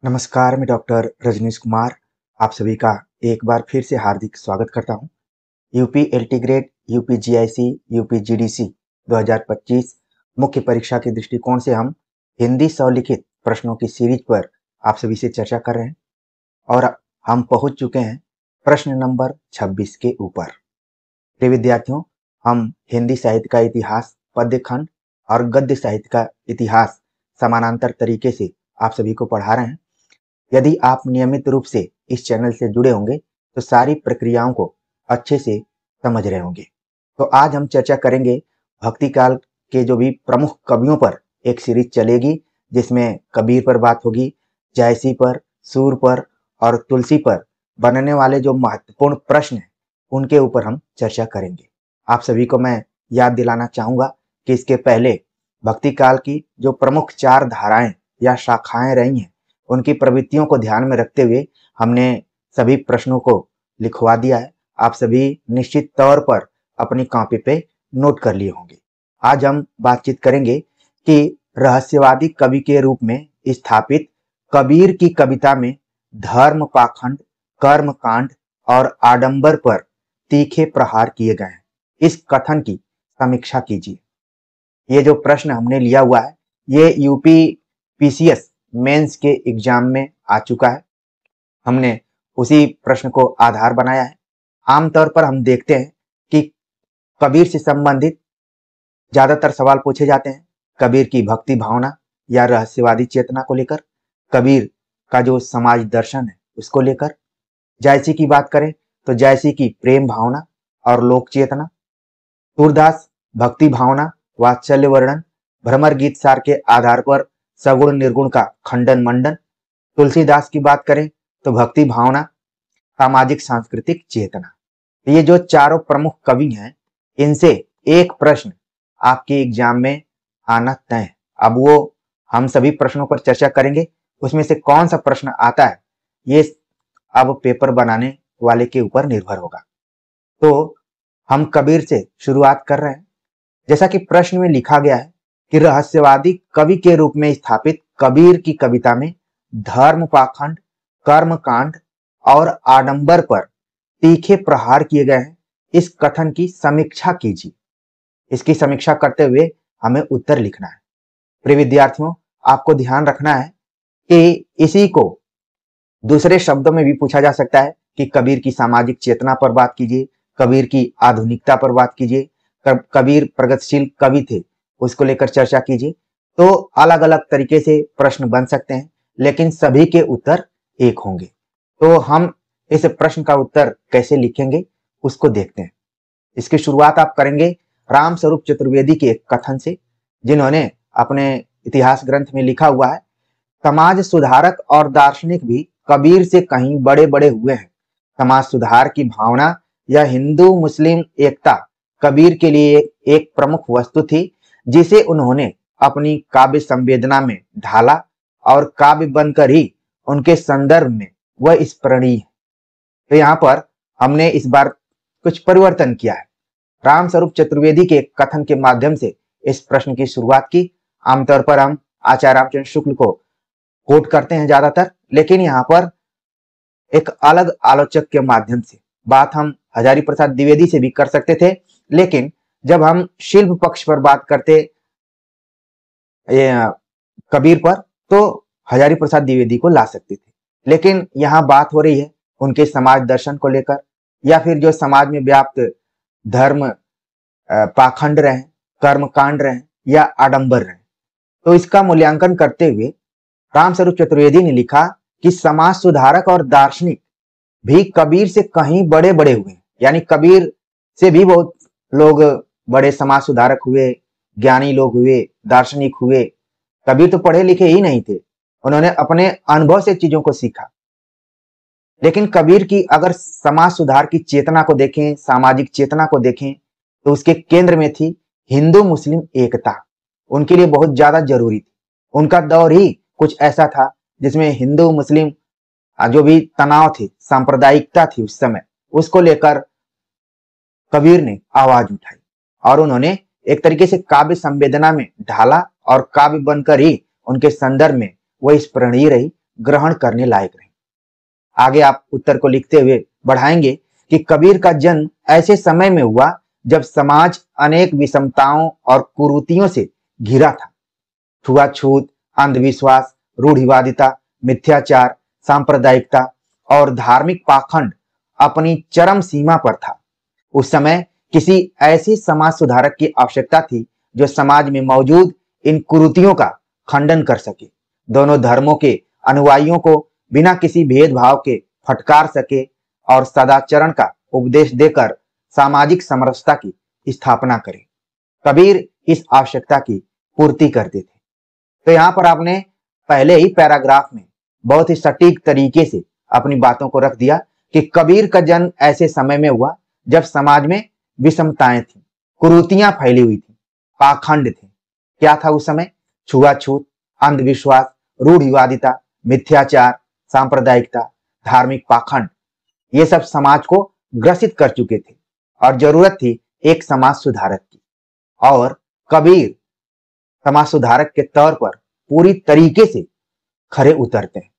नमस्कार, मैं डॉक्टर रजनीश कुमार आप सभी का एक बार फिर से हार्दिक स्वागत करता हूं। UP LT grade, UP GIC, UP GDC 2025 मुख्य परीक्षा के दृष्टिकोण से हम हिंदी स्वलिखित प्रश्नों की सीरीज पर आप सभी से चर्चा कर रहे हैं और हम पहुंच चुके हैं प्रश्न नंबर 26 के ऊपर। प्रिय विद्यार्थियों, हम हिंदी साहित्य का इतिहास, पद्य खंड और गद्य साहित्य का इतिहास समानांतर तरीके से आप सभी को पढ़ा रहे हैं। यदि आप नियमित रूप से इस चैनल से जुड़े होंगे तो सारी प्रक्रियाओं को अच्छे से समझ रहे होंगे। तो आज हम चर्चा करेंगे भक्ति काल के जो भी प्रमुख कवियों पर एक सीरीज चलेगी, जिसमें कबीर पर बात होगी, जायसी पर, सूर पर और तुलसी पर बनने वाले जो महत्वपूर्ण प्रश्न हैं उनके ऊपर हम चर्चा करेंगे। आप सभी को मैं याद दिलाना चाहूंगा कि इसके पहले भक्ति काल की जो प्रमुख 4 धाराएं या शाखाएं रही हैं उनकी प्रवृत्तियों को ध्यान में रखते हुए हमने सभी प्रश्नों को लिखवा दिया है। आप सभी निश्चित तौर पर अपनी कॉपी पे नोट कर लिए होंगे। आज हम बातचीत करेंगे कि रहस्यवादी कवि के रूप में स्थापित कबीर की कविता में धर्म पाखंड, कर्म कांड और आडंबर पर तीखे प्रहार किए गए हैं। इस कथन की समीक्षा कीजिए। ये जो प्रश्न हमने लिया हुआ है ये यूपी पीसीएस मेंस के एग्जाम में आ चुका है। हमने उसी प्रश्न को आधार बनाया है। आमतौर पर हम देखते हैं कि कबीर से संबंधित ज्यादातर सवाल पूछे जाते हैं कबीर की भक्ति भावना या रहस्यवादी चेतना को लेकर, कबीर का जो समाज दर्शन है उसको लेकर। जायसी की बात करें तो जायसी की प्रेम भावना और लोक चेतना, सूरदास भक्ति भावना, वात्सल्य वर्णन, भ्रमर गीत सार के आधार पर सगुण निर्गुण का खंडन मंडन। तुलसीदास की बात करें तो भक्ति भावना, सामाजिक सांस्कृतिक चेतना। ये जो चारों प्रमुख कवि हैं इनसे एक प्रश्न आपके एग्जाम में आना तय है। अब वो हम सभी प्रश्नों पर चर्चा करेंगे, उसमें से कौन सा प्रश्न आता है ये अब पेपर बनाने वाले के ऊपर निर्भर होगा। तो हम कबीर से शुरुआत कर रहे हैं। जैसा कि प्रश्न में लिखा गया है कि रहस्यवादी कवि के रूप में स्थापित कबीर की कविता में धर्म पाखंड, कर्म कांड और आडंबर पर तीखे प्रहार किए गए हैं। इस कथन की समीक्षा कीजिए। इसकी समीक्षा करते हुए हमें उत्तर लिखना है। प्रिय विद्यार्थियों, आपको ध्यान रखना है कि इसी को दूसरे शब्दों में भी पूछा जा सकता है कि कबीर की सामाजिक चेतना पर बात कीजिए, कबीर की आधुनिकता पर बात कीजिए, कबीर प्रगतिशील कवि थे उसको लेकर चर्चा कीजिए। तो अलग अलग तरीके से प्रश्न बन सकते हैं, लेकिन सभी के उत्तर एक होंगे। तो हम इस प्रश्न का उत्तर कैसे लिखेंगे उसको देखते हैं। इसकी शुरुआत आप करेंगे रामस्वरूप चतुर्वेदी के एक कथन से, जिन्होंने अपने इतिहास ग्रंथ में लिखा हुआ है, समाज सुधारक और दार्शनिक भी कबीर से कहीं बड़े बड़े हुए हैं। समाज सुधार की भावना या हिंदू मुस्लिम एकता कबीर के लिए एक प्रमुख वस्तु थी, जिसे उन्होंने अपनी काव्य संवेदना में ढाला और काव्य बनकर ही उनके संदर्भ में वह स्मरणीय है। तो यहाँ पर हमने इस बार कुछ परिवर्तन किया है। रामस्वरूप चतुर्वेदी के कथन के माध्यम से इस प्रश्न की शुरुआत की। आमतौर पर हम आचार्य रामचंद्र शुक्ल को कोट करते हैं ज्यादातर, लेकिन यहाँ पर एक अलग आलोचक के माध्यम से बात हम हजारी प्रसाद द्विवेदी से भी कर सकते थे, लेकिन जब हम शिल्प पक्ष पर बात करते कबीर पर तो हजारी प्रसाद द्विवेदी को ला सकते थे। लेकिन यहाँ बात हो रही है उनके समाज दर्शन को लेकर, या फिर जो समाज में व्याप्त धर्म पाखंड रहे, कर्म कांड रहे या आडंबर रहे। तो इसका मूल्यांकन करते हुए रामस्वरूप चतुर्वेदी ने लिखा कि समाज सुधारक और दार्शनिक भी कबीर से कहीं बड़े बड़े हुए, यानी कबीर से भी बहुत लोग बड़े समाज सुधारक हुए, ज्ञानी लोग हुए, दार्शनिक हुए। कबीर तो पढ़े लिखे ही नहीं थे, उन्होंने अपने अनुभव से चीजों को सीखा। लेकिन कबीर की अगर समाज सुधार की चेतना को देखें, सामाजिक चेतना को देखें, तो उसके केंद्र में थी हिंदू मुस्लिम एकता। उनके लिए बहुत ज्यादा जरूरी थी। उनका दौर ही कुछ ऐसा था जिसमें हिंदू मुस्लिम जो भी तनाव थे, सांप्रदायिकता थी उस समय, उसको लेकर कबीर ने आवाज उठाई और उन्होंने एक तरीके से काव्य संवेदना में ढाला और काव्य बनकर ही उनके संदर्भ में वह स्मरणीय रही, ग्रहण करने लायक रहे। आगे आप उत्तर को लिखते हुए बढ़ाएंगे कि कबीर का जन्म ऐसे समय में हुआ जब समाज अनेक विषमताओं और कुरीतियों से घिरा था। छुआछूत, अंधविश्वास, रूढ़िवादिता, मिथ्याचार, सांप्रदायिकता और धार्मिक पाखंड अपनी चरम सीमा पर था। उस समय किसी ऐसे समाज सुधारक की आवश्यकता थी जो समाज में मौजूद इन कुरीतियों का खंडन कर सके, दोनों धर्मों के अनुयायियों को बिना किसी भेदभाव के फटकार सके और सदाचरण का उपदेश देकर सामाजिक समरसता की स्थापना करे। कबीर इस आवश्यकता की पूर्ति करते थे। तो यहाँ पर आपने पहले ही पैराग्राफ में बहुत ही सटीक तरीके से अपनी बातों को रख दिया कि कबीर का जन्म ऐसे समय में हुआ जब समाज में विषमताएं थी, कुरीतियां फैली हुई थी, पाखंड थे। क्या था उस समय? छुआछूत, अंधविश्वास, रूढ़िवादिता, मिथ्याचार, सांप्रदायिकता, धार्मिक पाखंड, ये सब समाज को ग्रसित कर चुके थे और जरूरत थी एक समाज सुधारक की। और कबीर समाज सुधारक के तौर पर पूरी तरीके से खरे उतरते हैं।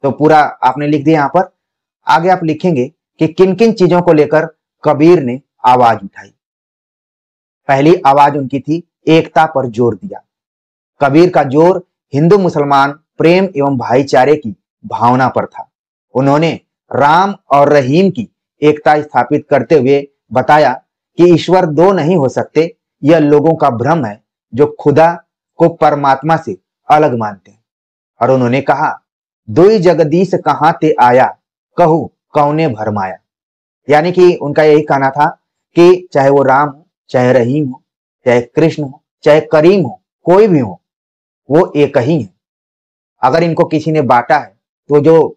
तो पूरा आपने लिख दिया। यहाँ पर आगे आप लिखेंगे कि किन किन चीजों को लेकर कबीर ने आवाज उठाई। पहली आवाज उनकी थी एकता पर जोर दिया। कबीर का जोर हिंदू मुसलमान प्रेम एवं भाईचारे की भावना पर था। उन्होंने राम और रहीम की एकता स्थापित करते हुए बताया कि ईश्वर दो नहीं हो सकते, यह लोगों का भ्रम है जो खुदा को परमात्मा से अलग मानते हैं। और उन्होंने कहा, दुई जगदीश कहां ते आया, कहू कौने भरमाया। यानी कि उनका यही कहना था कि चाहे वो राम हो, चाहे रहीम हो, चाहे कृष्ण हो, चाहे करीम हो, कोई भी हो, वो एक ही है। अगर इनको किसी ने बांटा है तो जो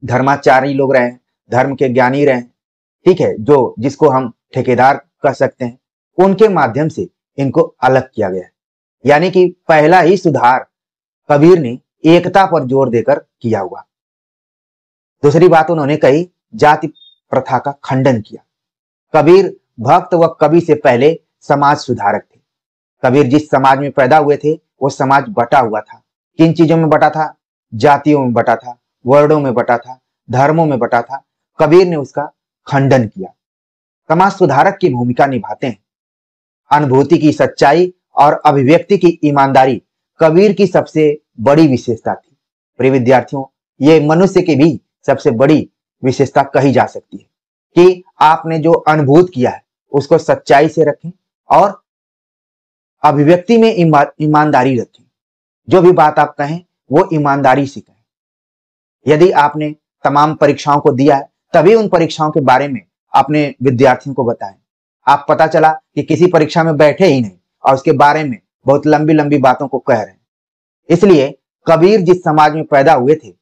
धर्माचारी लोग रहे, धर्म के ज्ञानी रहे, ठीक है, जो जिसको हम ठेकेदार कह सकते हैं, उनके माध्यम से इनको अलग किया गया है। यानी कि पहला ही सुधार कबीर ने एकता पर जोर देकर किया हुआ। दूसरी बात उन्होंने कही, जाति प्रथा का खंडन किया। कबीर भक्त व कवि से पहले समाज सुधारक थे। कबीर जिस समाज में पैदा हुए थे वो समाज बटा हुआ था। किन चीजों में बटा था? जातियों में बटा था, वर्णों में बटा था, धर्मों में बटा था। कबीर ने उसका खंडन किया। समाज सुधारक की भूमिका निभाते हैं। अनुभूति की सच्चाई और अभिव्यक्ति की ईमानदारी कबीर की सबसे बड़ी विशेषता थी। प्रिय विद्यार्थियों, ये मनुष्य की भी सबसे बड़ी विशेषता कही जा सकती है कि आपने जो अनुभूत किया है उसको सच्चाई से रखें और अभिव्यक्ति में ईमानदारी रखें। जो भी बात आप कहें वो ईमानदारी से कहें। यदि आपने तमाम परीक्षाओं को दिया है तभी उन परीक्षाओं के बारे में अपने विद्यार्थियों को बताएं। आप पता चला कि किसी परीक्षा में बैठे ही नहीं और उसके बारे में बहुत लंबी लंबी बातों को कह रहे हैं। इसलिए कबीर जिस समाज में पैदा हुए थे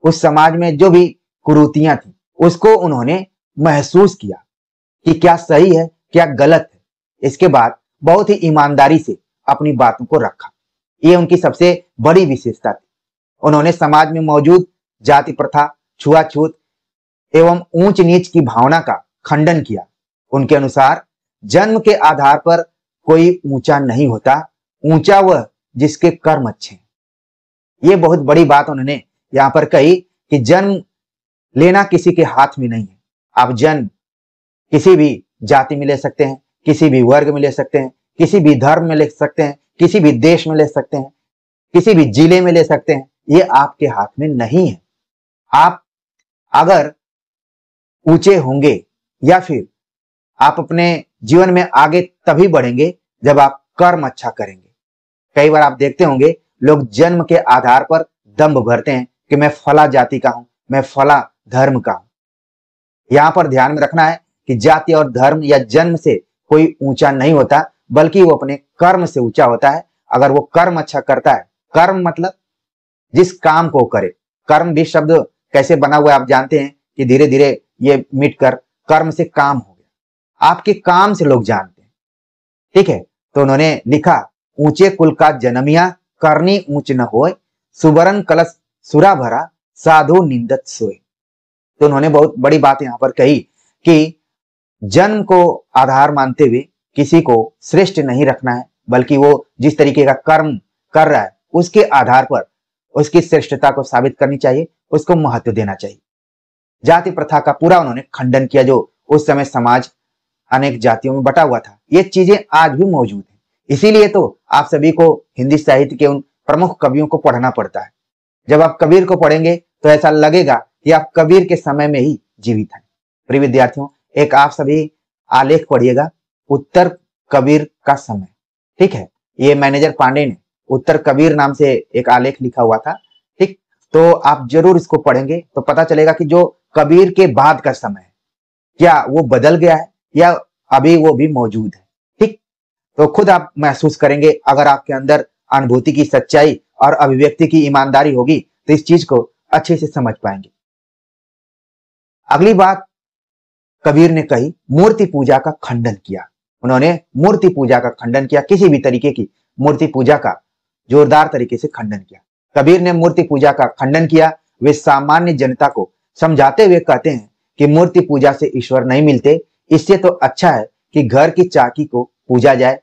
उस समाज में जो भी कुरीतियां थी उसको उन्होंने महसूस किया कि क्या सही है क्या गलत है। इसके बाद बहुत ही ईमानदारी से अपनी बातों को रखा। ये उनकी सबसे बड़ी विशेषता थी। उन्होंने समाज में मौजूद जाति प्रथा, छुआछूत एवं ऊंच नीच की भावना का खंडन किया। उनके अनुसार जन्म के आधार पर कोई ऊंचा नहीं होता, ऊंचा वह जिसके कर्म अच्छे हैं। ये बहुत बड़ी बात उन्होंने यहाँ पर कही कि जन्म लेना किसी के हाथ में नहीं है। आप जन्म किसी भी जाति में ले सकते हैं, किसी भी वर्ग में ले सकते हैं, किसी भी धर्म में ले सकते हैं, किसी भी देश में ले सकते हैं, किसी भी जिले में ले सकते हैं। ये आपके हाथ में नहीं है। आप अगर ऊंचे होंगे या फिर आप अपने जीवन में आगे तभी बढ़ेंगे जब आप कर्म अच्छा करेंगे। कई बार आप देखते होंगे लोग जन्म के आधार पर दंभ भरते हैं कि मैं फला जाति का हूं, मैं फला धर्म का हूं। यहां पर ध्यान में रखना है कि जाति और धर्म या जन्म से कोई ऊंचा नहीं होता, बल्कि वो अपने कर्म से ऊंचा होता है। अगर वो कर्म अच्छा करता है, कर्म मतलब जिस काम को करे। कर्म भी शब्द कैसे बना हुआ है आप जानते हैं कि धीरे धीरे ये मिटकर कर्म से काम हो गया। आपके काम से लोग जानते हैं, ठीक है। तो उन्होंने लिखा, ऊंचे कुल का जन्मिया, करनी ऊंच न होए, सुवर्ण कलश सुरा भरा, साधु निंदत सोए। तो उन्होंने बहुत बड़ी बात यहां पर कही कि जन्म को आधार मानते हुए किसी को श्रेष्ठ नहीं रखना है, बल्कि वो जिस तरीके का कर्म कर रहा है उसके आधार पर उसकी श्रेष्ठता को साबित करनी चाहिए, उसको महत्व देना चाहिए। जाति प्रथा का पूरा उन्होंने खंडन किया, जो उस समय समाज अनेक जातियों में बटा हुआ था। ये चीजें आज भी मौजूद हैं। इसीलिए तो आप सभी को हिंदी साहित्य के उन प्रमुख कवियों को पढ़ना पड़ता है। जब आप कबीर को पढ़ेंगे तो ऐसा लगेगा कि आप कबीर के समय में ही जीवित हैं। प्रिय विद्यार्थियों, एक आप सभी आलेख पढ़िएगा, उत्तर कबीर का समय। ठीक है, ये मैनेजर पांडे ने उत्तर कबीर नाम से एक आलेख लिखा हुआ था। ठीक, तो आप जरूर इसको पढ़ेंगे तो पता चलेगा कि जो कबीर के बाद का समय है, क्या वो बदल गया है या अभी वो भी मौजूद है। ठीक, तो खुद आप महसूस करेंगे। अगर आपके अंदर अनुभूति की सच्चाई और अभिव्यक्ति की ईमानदारी होगी तो इस चीज को अच्छे से समझ पाएंगे। अगली बात कबीर ने कही, मूर्ति पूजा का खंडन किया। उन्होंने मूर्ति पूजा का खंडन किया, किसी भी तरीके की मूर्ति पूजा का जोरदार तरीके से खंडन किया। कबीर ने मूर्ति पूजा का खंडन किया। वे सामान्य जनता को समझाते हुए कहते हैं कि मूर्ति पूजा से ईश्वर नहीं मिलते, इससे तो अच्छा है कि घर की चाकी को पूजा जाए।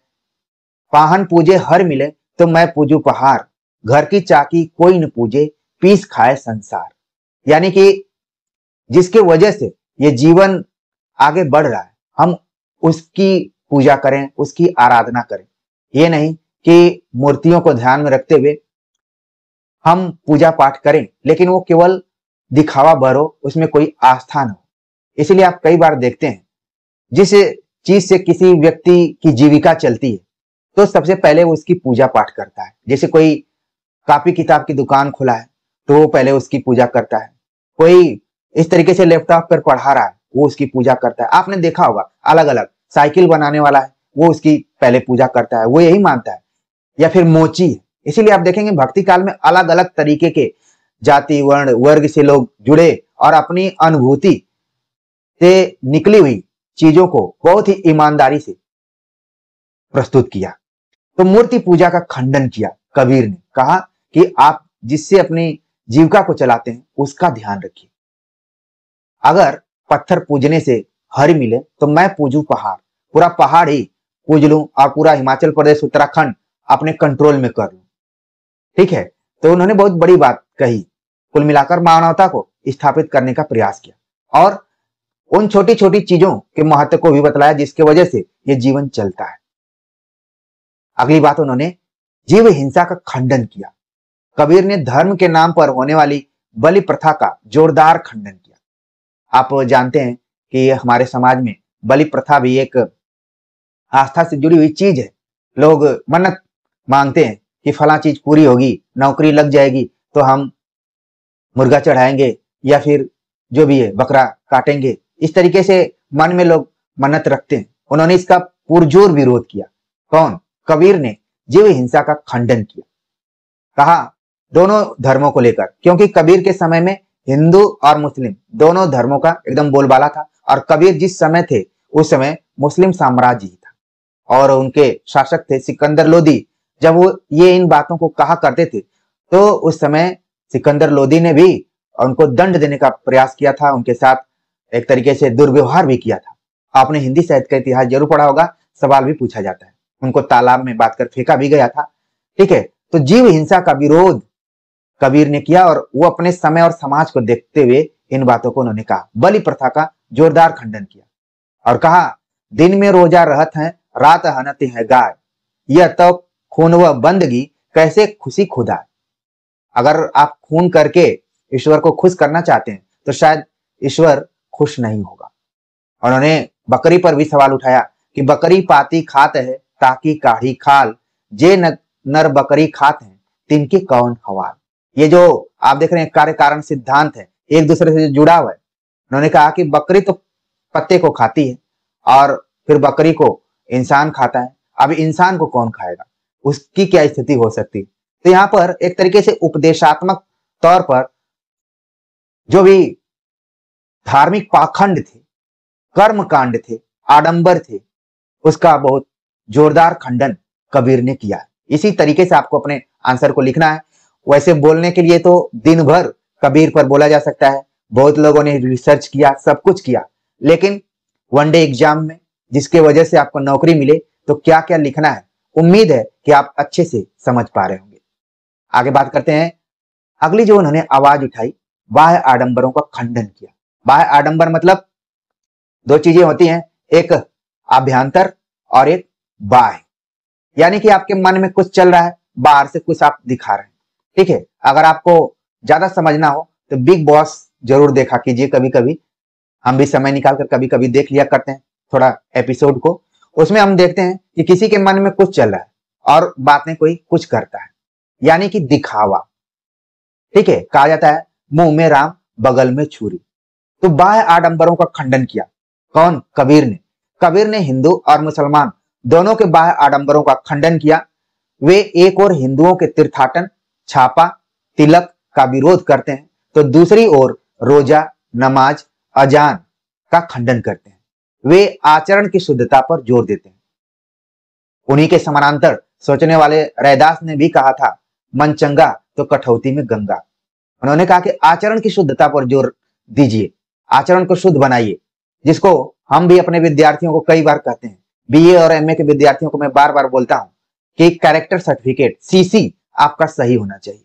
पाहन पूजे हर मिले तो मैं पूजू पहाड़, घर की चाकी कोई न पूजे, पीस खाए संसार। यानी कि जिसके वजह से ये जीवन आगे बढ़ रहा है, हम उसकी पूजा करें, उसकी आराधना करें। ये नहीं कि मूर्तियों को ध्यान में रखते हुए हम पूजा पाठ करें, लेकिन वो केवल दिखावा भर हो, उसमें कोई आस्था न हो। इसलिए आप कई बार देखते हैं, जिस चीज से किसी व्यक्ति की जीविका चलती है तो सबसे पहले वो उसकी पूजा पाठ करता है। जैसे कोई कॉपी किताब की दुकान खोला है तो वो पहले उसकी पूजा करता है। कोई इस तरीके से लैपटॉप पर पढ़ा रहा है, वो उसकी पूजा करता है। आपने देखा होगा, अलग अलग साइकिल बनाने वाला है, वो उसकी पहले पूजा करता है, वो यही मानता है। या फिर मोची है। इसीलिए आप देखेंगे भक्ति काल में अलग अलग तरीके के जाति वर्ण वर्ग से लोग जुड़े और अपनी अनुभूति से निकली हुई चीजों को बहुत ही ईमानदारी से प्रस्तुत किया। तो मूर्ति पूजा का खंडन किया कबीर ने, कहा कि आप जिससे अपनी जीविका को चलाते हैं उसका ध्यान रखिए। अगर पत्थर पूजने से हरि मिले तो मैं पूजू पहाड़, पूरा पहाड़ ही पूज लूं और पूरा हिमाचल प्रदेश उत्तराखंड अपने कंट्रोल में कर लूं। ठीक है, तो उन्होंने बहुत बड़ी बात कही। कुल मिलाकर मानवता को स्थापित करने का प्रयास किया और उन छोटी छोटी चीजों के महत्व को भी बतलाया जिसके वजह से ये जीवन चलता है। अगली बात, उन्होंने जीव हिंसा का खंडन किया। कबीर ने धर्म के नाम पर होने वाली बलि प्रथा का जोरदार खंडन किया। आप जानते हैं कि हमारे समाज में बलि प्रथा भी एक आस्था से जुड़ी हुई चीज है। लोग मन्नत मांगते हैं कि फला चीज पूरी होगी, नौकरी लग जाएगी तो हम मुर्गा चढ़ाएंगे या फिर जो भी है बकरा काटेंगे। इस तरीके से मन में लोग मन्नत रखते हैं। उन्होंने इसका पुरजोर विरोध किया। कौन? कबीर ने जीव हिंसा का खंडन किया। कहा दोनों धर्मों को लेकर, क्योंकि कबीर के समय में हिंदू और मुस्लिम दोनों धर्मों का एकदम बोलबाला था और कबीर जिस समय थे उस समय मुस्लिम साम्राज्य ही था और उनके शासक थे सिकंदर लोदी। जब वो ये इन बातों को कहा करते थे तो उस समय सिकंदर लोदी ने भी उनको दंड देने का प्रयास किया था, उनके साथ एक तरीके से दुर्व्यवहार भी किया था। आपने हिंदी साहित्य का इतिहास जरूर पढ़ा होगा, सवाल भी पूछा जाता है। उनको तालाब में बांध कर फेंका भी गया था। ठीक है, तो जीव हिंसा का विरोध कबीर ने किया और वो अपने समय और समाज को देखते हुए इन बातों को उन्होंने कहा। बलि प्रथा का जोरदार खंडन किया और कहा दिन में रोजा रहत हैं, रात हनते हैं गाय, यह तो खून व बंदगी कैसे खुशी खुदा। अगर आप खून करके ईश्वर को खुश करना चाहते हैं तो शायद ईश्वर खुश नहीं होगा। उन्होंने बकरी पर भी सवाल उठाया कि बकरी पाती खात है ताकि काढ़ी खाल, जे नर बकरी खात हैं तिनके कौन हवाल। ये जो आप देख रहे हैं कार्य कारण सिद्धांत है, एक दूसरे से जुड़ा हुआ है। उन्होंने कहा कि बकरी तो पत्ते को खाती है और फिर बकरी को इंसान खाता है, अब इंसान को कौन खाएगा, उसकी क्या स्थिति हो सकती है। तो यहाँ पर एक तरीके से उपदेशात्मक तौर पर जो भी धार्मिक पाखंड थे, कर्म कांड थे, आडंबर थे, उसका बहुत जोरदार खंडन कबीर ने किया। इसी तरीके से आपको अपने आंसर को लिखना है। वैसे बोलने के लिए तो दिन भर कबीर पर बोला जा सकता है, बहुत लोगों ने रिसर्च किया, सब कुछ किया, लेकिन वनडे एग्जाम में जिसके वजह से आपको नौकरी मिले तो क्या क्या लिखना है, उम्मीद है कि आप अच्छे से समझ पा रहे होंगे। आगे बात करते हैं अगली जो उन्होंने आवाज उठाई, बाह्य आडंबरों का खंडन किया। बाह्य आडंबर मतलब दो चीजें होती हैं, एक आभ्यंतर और एक बाह्य। यानी कि आपके मन में कुछ चल रहा है, बाहर से कुछ आप दिखा रहे हैं। ठीक है, अगर आपको ज्यादा समझना हो तो बिग बॉस जरूर देखा कीजिए कभी कभी। हम भी समय निकालकर कभी कभी देख लिया करते हैं थोड़ा एपिसोड को। उसमें हम देखते हैं कि किसी के मन में कुछ चल रहा है और बातें कोई कुछ करता है, यानी कि दिखावा। ठीक है, कहा जाता है मुंह में राम बगल में छुरी। तो बाह्य आडंबरों का खंडन किया कौन? कबीर ने। कबीर ने हिंदू और मुसलमान दोनों के बाह्य आडंबरों का खंडन किया। वे एक और हिंदुओं के तीर्थाटन, छापा, तिलक का विरोध करते हैं, तो दूसरी ओर रोजा, नमाज, अजान का खंडन करते हैं। वे आचरण की शुद्धता पर जोर देते हैं। उन्हीं के समानांतर सोचने वाले रैदास ने भी कहा था, मन चंगा तो कठौती में गंगा। उन्होंने कहा कि आचरण की शुद्धता पर जोर दीजिए, आचरण को शुद्ध बनाइए, जिसको हम भी अपने विद्यार्थियों को कई बार कहते हैं। बीए और एमए के विद्यार्थियों को मैं बार बार बोलता हूं कि कैरेक्टर सर्टिफिकेट सीसी आपका सही होना चाहिए।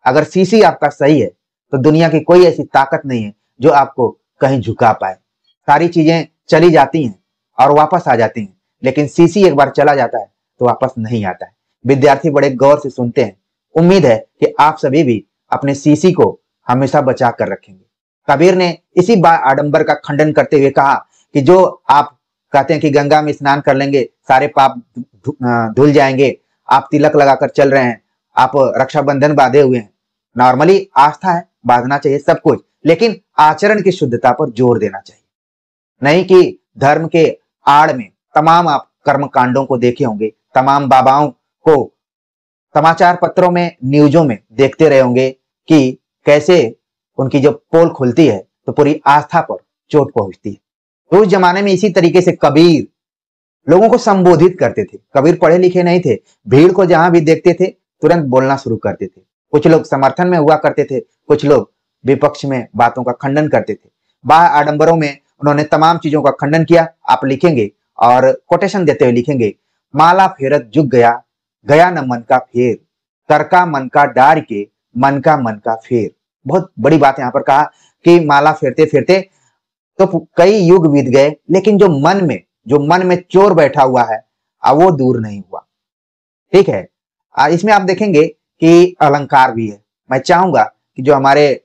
अगर सीसी आपका सही है तो दुनिया की कोई ऐसी ताकत नहीं है जो आपको कहीं झुका पाए। सारी चीजें चली जाती हैं और वापस आ जाती हैं, लेकिन सीसी एक बार चला जाता है तो वापस नहीं आता है। विद्यार्थी बड़े गौर से सुनते हैं। उम्मीद है कि आप सभी भी अपने सीसी को हमेशा बचा कर रखेंगे। कबीर ने इसी बाह्य आडंबर का खंडन करते हुए कहा कि जो आप कहते हैं कि गंगा में स्नान कर लेंगे सारे पाप धुल जाएंगे, आप तिलक लगाकर चल रहे हैं, आप रक्षाबंधन बांधे हुए हैं। नॉर्मली आस्था है, बांधना चाहिए सब कुछ, लेकिन आचरण की शुद्धता पर जोर देना चाहिए। नहीं कि धर्म के आड़ में तमाम आप कर्म कांडों को देखे होंगे, तमाम बाबाओं को समाचार पत्रों में, न्यूजों में देखते रहे होंगे कि कैसे उनकी जब पोल खुलती है तो पूरी आस्था पर चोट पहुंचती है। तो उस जमाने में इसी तरीके से कबीर लोगों को संबोधित करते थे। कबीर पढ़े लिखे नहीं थे, भीड़ को जहां भी देखते थे तुरंत बोलना शुरू करते थे। कुछ लोग समर्थन में हुआ करते थे, कुछ लोग विपक्ष में बातों का खंडन करते थे। बाह्य आडंबरों में उन्होंने तमाम चीजों का खंडन किया। आप लिखेंगे और कोटेशन देते हुए लिखेंगे, माला फेरत जुग गया, गया न मन का फेर, कर का मन का डार के, मन का फेर। बहुत बड़ी बात यहाँ पर कहा कि माला फेरते फेरते तो कई युग बीत गए, लेकिन जो मन में चोर बैठा हुआ है वो दूर नहीं हुआ। ठीक है, इसमें आप देखेंगे कि अलंकार भी है। मैं चाहूंगा कि जो हमारे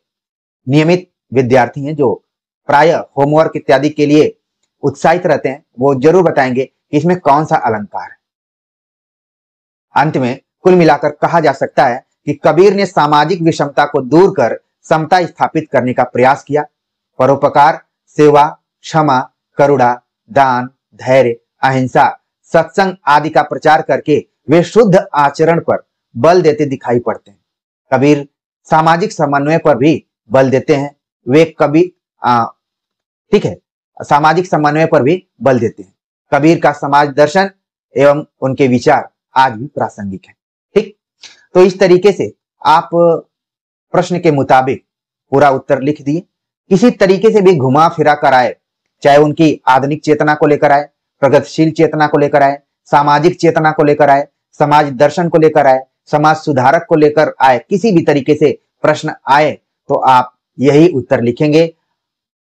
नियमित विद्यार्थी हैं, जो प्राय होमवर्क इत्यादि के लिए उत्साहित रहते हैं, वो जरूर बताएंगे कि इसमें कौन सा अलंकार है। अंत में कुल मिलाकर कहा जा सकता है कि कबीर ने सामाजिक विषमता को दूर कर समता स्थापित करने का प्रयास किया। परोपकार, सेवा, क्षमा, करुणा, दान, धैर्य, अहिंसा, सत्संग आदि का प्रचार करके वे शुद्ध आचरण पर बल देते दिखाई पड़ते हैं। कबीर सामाजिक समन्वय पर भी बल देते हैं। वे ठीक है, सामाजिक समन्वय पर भी बल देते हैं। कबीर का समाज दर्शन एवं उनके विचार आज भी प्रासंगिक है। ठीक, तो इस तरीके से आप प्रश्न के मुताबिक पूरा उत्तर लिख दिए। किसी तरीके से भी घुमा फिरा कर आए, चाहे उनकी आधुनिक चेतना को लेकर आए, प्रगतिशील चेतना को लेकर आए, सामाजिक चेतना को लेकर आए, समाज दर्शन को लेकर आए, समाज सुधारक को लेकर आए, किसी भी तरीके से प्रश्न आए तो आप यही उत्तर लिखेंगे।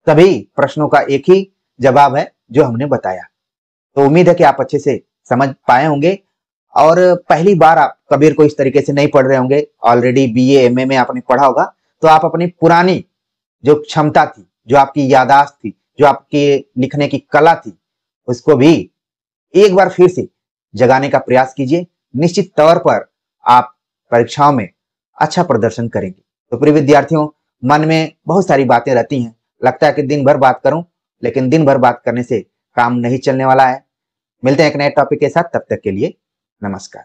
सभी प्रश्नों का एक ही जवाब है जो हमने बताया। तो उम्मीद है कि आप अच्छे से समझ पाए होंगे और पहली बार आप कबीर को इस तरीके से नहीं पढ़ रहे होंगे। ऑलरेडी बीए एमए में आपने पढ़ा होगा, तो आप अपनी पुरानी जो क्षमता थी, जो आपकी याददाश्त थी, जो आपके लिखने की कला थी, उसको भी एक बार फिर से जगाने का प्रयास कीजिए। निश्चित तौर पर आप परीक्षाओं में अच्छा प्रदर्शन करेंगे। तो प्रिय विद्यार्थियों, मन में बहुत सारी बातें रहती हैं, लगता है कि दिन भर बात करूं, लेकिन दिन भर बात करने से काम नहीं चलने वाला है। मिलते हैं एक नए टॉपिक के साथ, तब तक के लिए नमस्कार।